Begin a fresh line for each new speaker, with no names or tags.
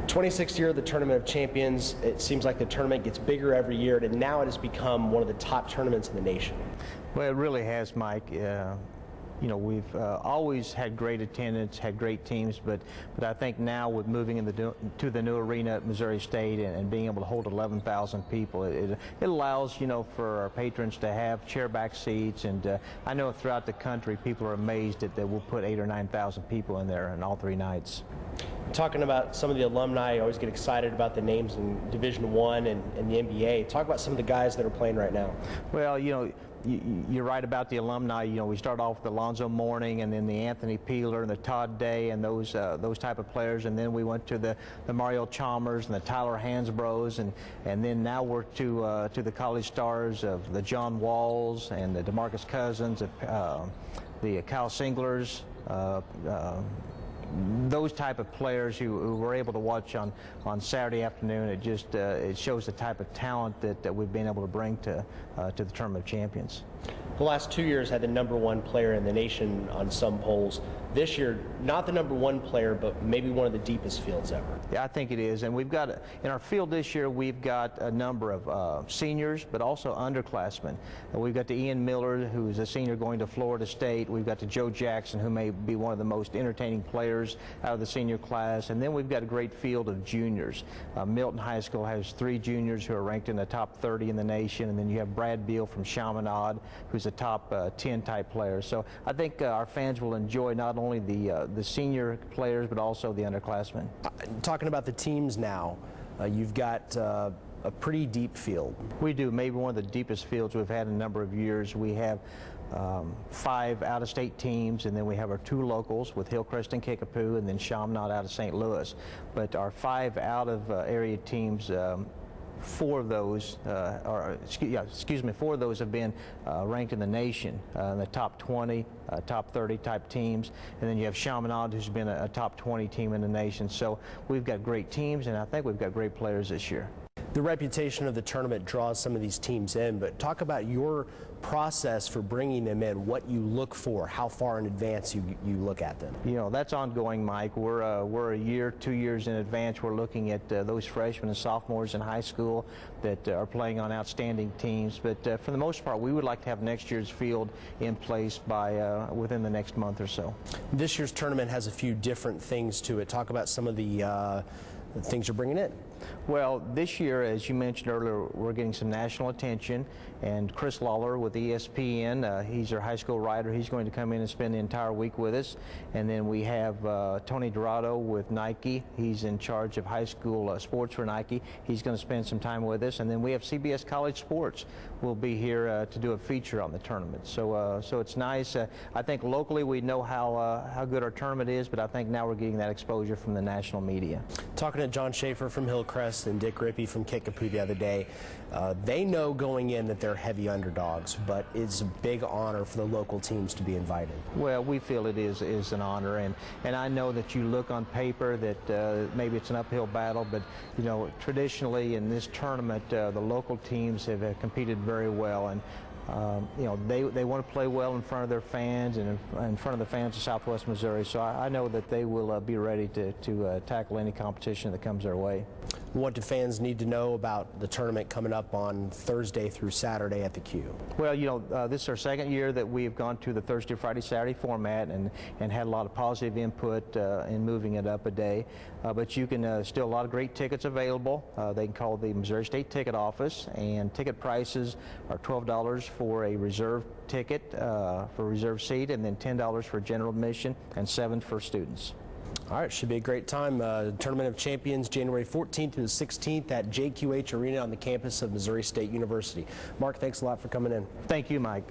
26th year of the Tournament of Champions. It seems like the tournament gets bigger every year, and now it has become one of the top tournaments in the nation.
Well, it really has, Mike. You know, we've always had great attendance, had great teams, but I think now with moving to the new arena at Missouri State and being able to hold 11,000 people, it allows, you know, for our patrons to have chairback seats, and I know throughout the country people are amazed that we'll put 8,000 or 9,000 people in there on all 3 nights.
Talking about some of the alumni, I always get excited about the names in Division I and the NBA. Talk about some of the guys that are playing right now.
Well, you know, you're right about the alumni. You know, we start off with Alonzo Mourning, and then the Anthony Peeler and the Todd Day and those type of players, and then we went to the Mario Chalmers and the Tyler Hansbroughs, and then now we're to the college stars of the John Walls and the DeMarcus Cousins, the Kyle Singlers. Those type of players who we're able to watch on Saturday afternoon. It just it shows the type of talent that we've been able to bring to the Tournament of Champions.
The last 2 years had the #1 player in the nation on some polls. This year, not the #1 player, but maybe one of the deepest fields ever.
Yeah, I think it is. And we've got, in our field this year, we've got a number of seniors, but also underclassmen. We've got the Ian Miller, who's a senior going to Florida State. We've got the Joe Jackson, who may be one of the most entertaining players out of the senior class. And then we've got a great field of juniors. Milton High School has 3 juniors who are ranked in the top 30 in the nation. And then you have Brad Beal from Chaminade, who's a top 10 type player. So I think our fans will enjoy not only the senior players, but also the underclassmen.
Talking about the teams now, you've got a pretty deep field.
We do, maybe one of the deepest fields we've had in a number of years. We have 5 out-of-state teams, and then we have our 2 locals with Hillcrest and Kickapoo, and then Chaminade out of St. Louis. But our 5 out-of-area teams, 4 of those, 4 of those have been ranked in the nation, in the top 20, top 30 type teams. And then you have Chaminade, who's been a top 20 team in the nation. So we've got great teams, and I think we've got great players this year.
The reputation of the tournament draws some of these teams in, but talk about your process for bringing them in, what you look for, how far in advance you look at them.
You know, that's ongoing, Mike. We're a year, 2 years in advance. We're looking at those freshmen and sophomores in high school that are playing on outstanding teams. But for the most part, we would like to have next year's field in place by within the next month or so.
This year's tournament has a few different things to it. Talk about some of the things you're bringing in.
Well, this year, as you mentioned earlier, we're getting some national attention, and Chris Lawler with ESPN, he's our high school writer. He's going to come in and spend the entire week with us. And then we have Tony Dorado with Nike. He's in charge of high school sports for Nike. He's going to spend some time with us. And then we have CBS College Sports will be here to do a feature on the tournament. So it's nice. I think locally we know how good our tournament is, but I think now we're getting that exposure from the national media.
Talking to John Schaefer from Hillcrest and Dick Rippey from Kickapoo the other day, they know going in that they're heavy underdogs, but it's a big honor for the local teams to be invited.
Well, we feel it is an honor, and I know that you look on paper that maybe it's an uphill battle, but you know, traditionally in this tournament the local teams have competed very well, and you know, they want to play well in front of their fans and in front of the fans of Southwest Missouri. So I know that they will be ready to tackle any competition that comes their way.
What do fans need to know about the tournament coming up on Thursday through Saturday at the Q?
Well, you know, this is our 2nd year that we've gone to the Thursday, Friday, Saturday format and had a lot of positive input in moving it up a day. But you can still a lot of great tickets available. They can call the Missouri State Ticket Office, and ticket prices are $12 for a reserve ticket for a reserve seat, and then $10 for general admission and $7 for students.
All right, should be a great time. Tournament of Champions, January 14th to the 16th at JQH Arena on the campus of Missouri State University. Mark, thanks a lot for coming in.
Thank you, Mike.